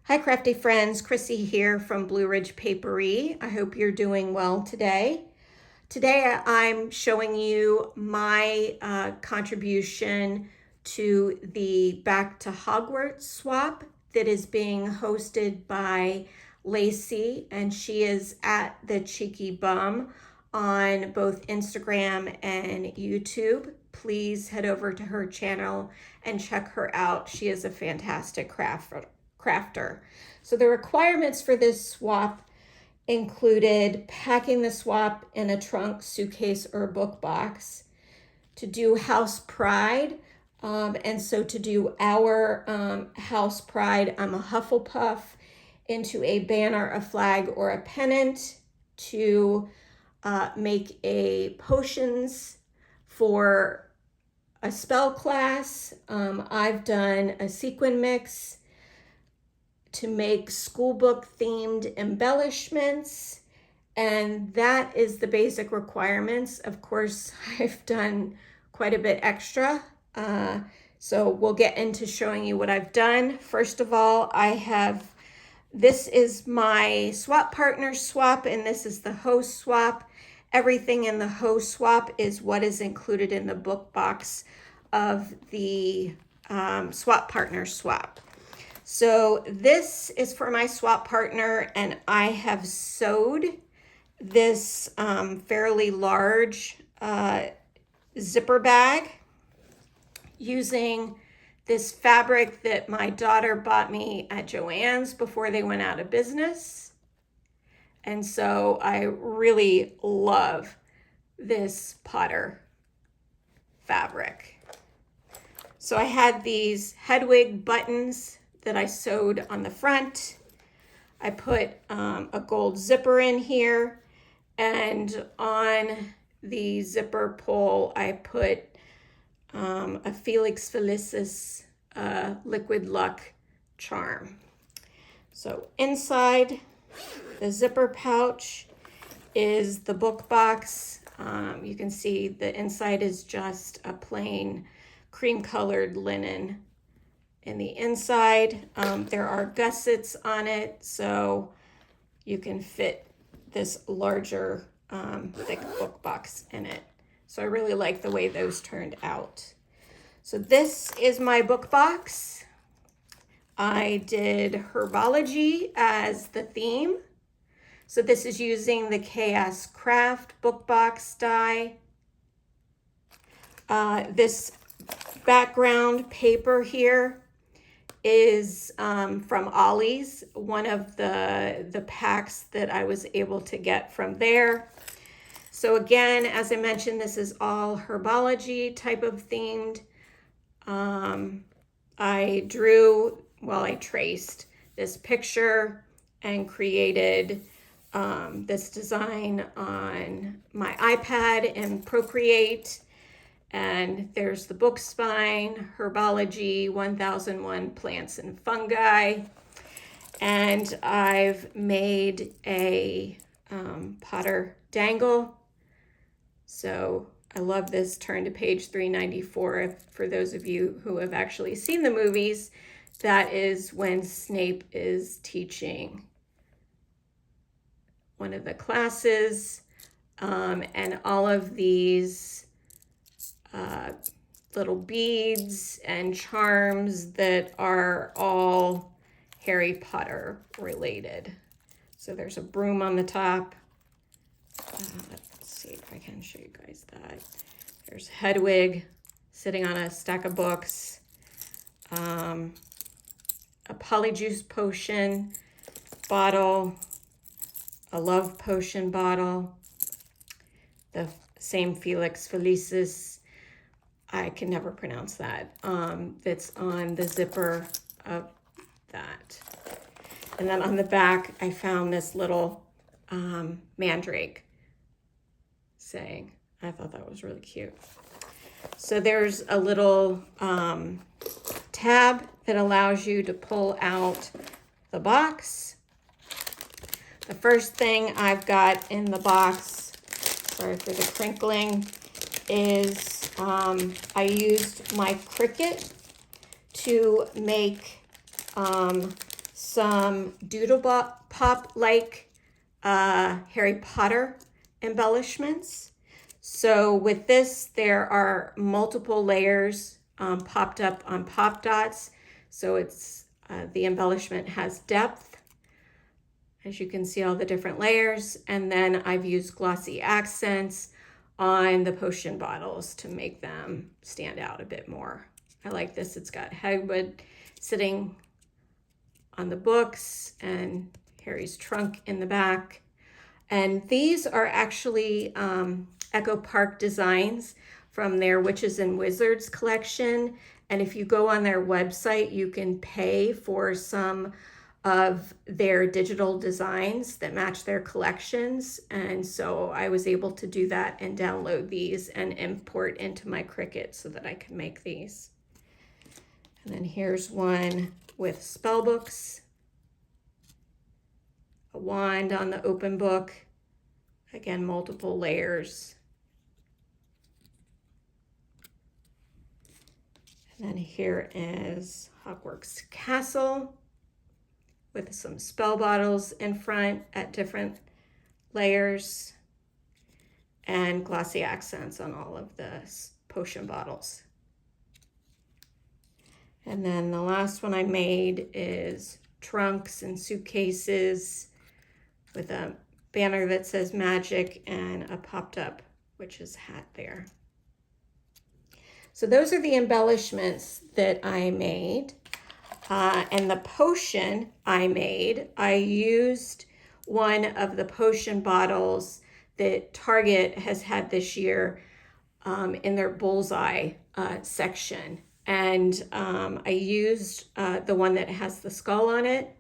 Hi crafty friends, Chrissy here from Blue Ridge Papery. I hope you're doing well today. Today I'm showing you my contribution to the Back to Hogwarts swap that is being hosted by Lacey, and she is at the Cheeky Bum on both Instagram and YouTube. Please head over to her channel and check her out. She is a fantastic crafter. So the requirements for this swap included packing the swap in a trunk, suitcase, or book box, to do house pride. And so to do our house pride, I'm a Hufflepuff, into a banner, a flag, or a pennant, to make a potions for a spell class. I've done a sequin mix to make school book themed embellishments, and that is the basic requirements. Of course, I've done quite a bit extra, so we'll get into showing you what I've done. First of all, this is my swap partner swap, and this is the host swap. Everything in the host swap is what is included in the book box of the swap partner swap. So this is for my swap partner, and I have sewed this fairly large zipper bag using this fabric that my daughter bought me at Joann's before they went out of business. And so I really love this Potter fabric. So I had these Hedwig buttons that I sewed on the front. I put a gold zipper in here, and on the zipper pull I put a Felix Felicis liquid luck charm. So inside the zipper pouch is the book box. You can see the inside is just a plain cream colored linen. In the inside, there are gussets on it, so you can fit this larger thick book box in it. So I really like the way those turned out. So this is my book box. I did herbology as the theme. So this is using the Chaos Craft book box die. This background paper here is from Ollie's, one of the packs that I was able to get from there. So again, as I mentioned, this is all herbology type of themed. I traced this picture and created this design on my iPad in Procreate. And there's the book spine, Herbology 1001 Plants and Fungi. And I've made a Potter dangle. So I love this. Turn to page 394. For those of you who have actually seen the movies, that is when Snape is teaching one of the classes. And all of these little beads and charms that are all Harry Potter related. So there's a broom on the top. Let's see if I can show you guys that. There's Hedwig sitting on a stack of books. A polyjuice potion bottle, a love potion bottle, the same Felix Felicis, I can never pronounce that, that's on the zipper of that. And then on the back, I found this little mandrake saying. I thought that was really cute. So there's a little tab that allows you to pull out the box. The first thing I've got in the box, sorry for the crinkling, is I used my Cricut to make some Doodle Pop like Harry Potter embellishments. So with this, there are multiple layers popped up on pop dots. So it's the embellishment has depth. As you can see, all the different layers. And then I've used glossy accents on the potion bottles to make them stand out a bit more. I like this. It's got Hagrid sitting on the books and Harry's trunk in the back. And these are actually Echo Park designs from their Witches and Wizards collection. And if you go on their website, you can pay for some of their digital designs that match their collections. And so I was able to do that and download these and import into my Cricut so that I could make these. And then here's one with spell books, a wand on the open book, again, multiple layers. And then here is Hogwarts Castle with some spell bottles in front at different layers and glossy accents on all of the potion bottles. And then the last one I made is trunks and suitcases with a banner that says magic and a popped up witch's hat there. So those are the embellishments that I made. And the potion I made, I used one of the potion bottles that Target has had this year in their bullseye section. And I used the one that has the skull on it.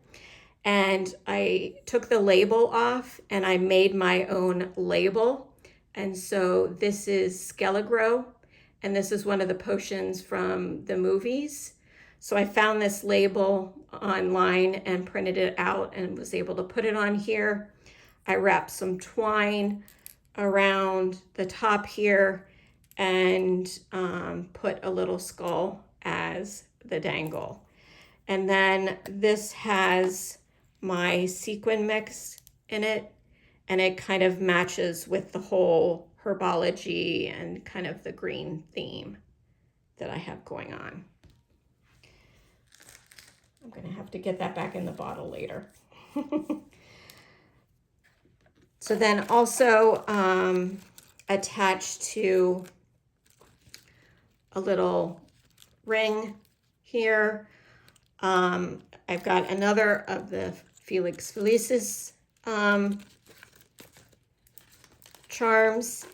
And I took the label off and I made my own label. And so this is Skelegro, and this is one of the potions from the movies. So I found this label online and printed it out and was able to put it on here. I wrapped some twine around the top here and put a little skull as the dangle. And then this has my sequin mix in it, and it kind of matches with the whole herbology and kind of the green theme that I have going on. I'm going to have to get that back in the bottle later. So then also attached to a little ring here, I've got another of the Felix Felicis charms.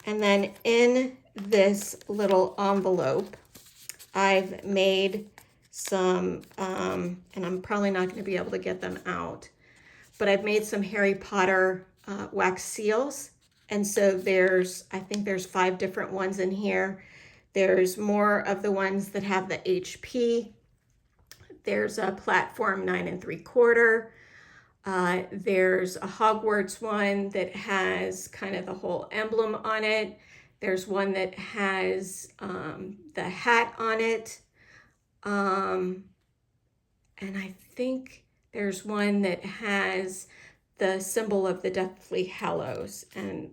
And then in this little envelope, I've made some, and I'm probably not going to be able to get them out, but I've made some Harry Potter wax seals. And so I think there's 5 different ones in here. There's more of the ones that have the HP. There's a platform 9 3/4. There's a Hogwarts one that has kind of the whole emblem on it. There's one that has the hat on it. And I think there's one that has the symbol of the Deathly Hallows.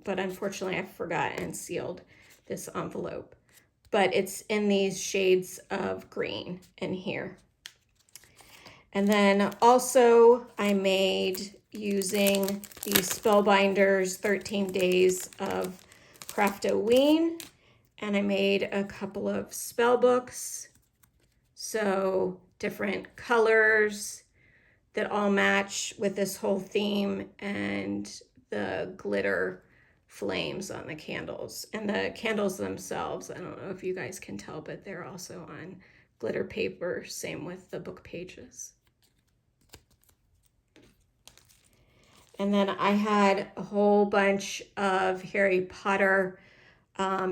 But unfortunately, I forgot and sealed this envelope. But it's in these shades of green in here. And then also I made, using these Spellbinders 13 Days of Craftoween, and I made a couple of spell books. So different colors that all match with this whole theme, and the glitter flames on the candles. And the candles themselves, I don't know if you guys can tell, but they're also on glitter paper, same with the book pages. And then I had a whole bunch of Harry Potter.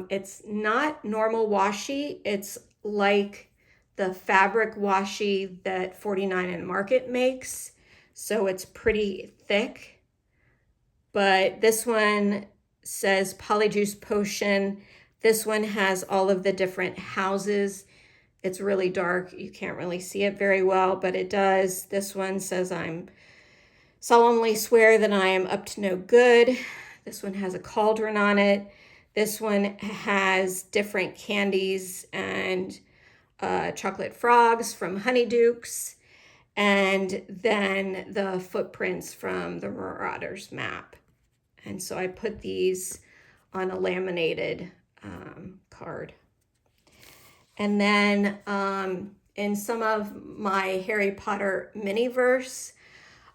It's not normal washi. It's like the fabric washi that 49 and Market makes. So it's pretty thick. But this one says Polyjuice Potion. This one has all of the different houses It's really dark. You can't really see it very well, but it does. This one says, "I'm solemnly swear that I am up to no good." This one has a cauldron on it. This one has different candies and chocolate frogs from Honeydukes, and then the footprints from the Marauders map. And so I put these on a laminated card. And then in some of my Harry Potter miniverse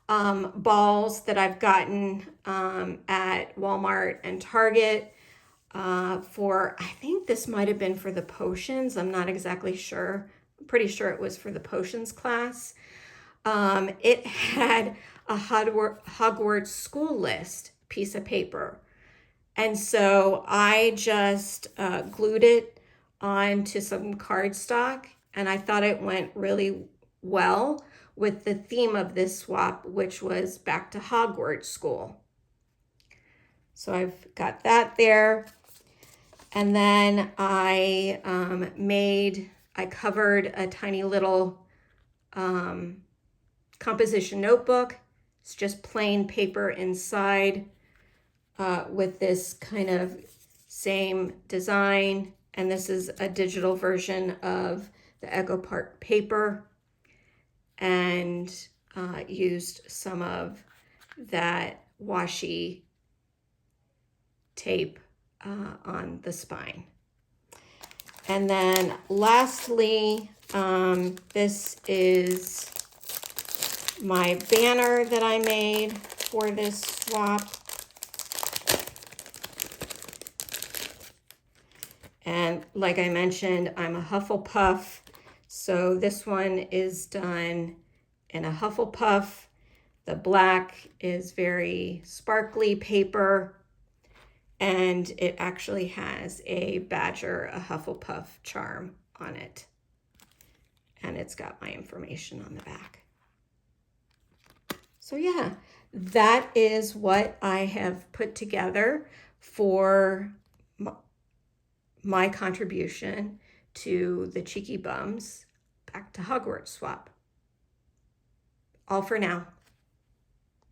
balls that I've gotten at Walmart and Target for, I think this might have been for the potions. I'm not exactly sure. I'm pretty sure it was for the potions class. It had a Hogwarts school list piece of paper. And so I just glued it onto some cardstock, and I thought it went really well with the theme of this swap, which was back to Hogwarts School. So I've got that there. And then I covered a tiny little composition notebook. It's just plain paper inside with this kind of same design. And this is a digital version of the Echo Park paper, and used some of that washi tape on the spine. And then lastly, this is my banner that I made for this swap. And like I mentioned, I'm a Hufflepuff. So this one is done in a Hufflepuff. The black is very sparkly paper, and it actually has a badger, a Hufflepuff charm on it. And it's got my information on the back. So yeah, that is what I have put together for my contribution to the Cheeky Bums Back to Hogwarts swap. All for now.